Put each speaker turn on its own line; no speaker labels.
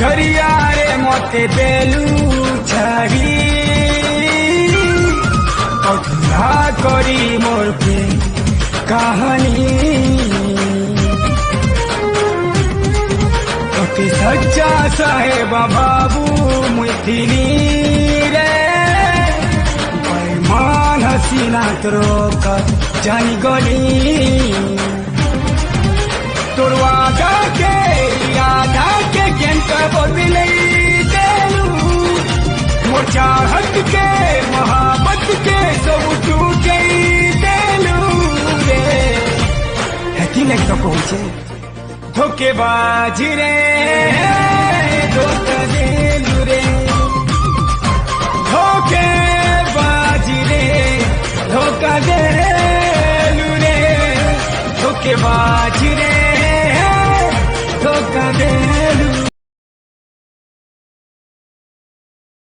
दरिया रे मते देलू छाड़ी अधूरा करी मोर पे कहानी अति सच्चा साहेब बाबू मुथिनी रे बेईमान हसीना तोर जानी गली तोर वादा के यादा के गेंद बदले देलू मोर चाहत के मोहब्बत के सब टूटे देलू रे है कि नहीं तो कौन से धोखेबाज रे।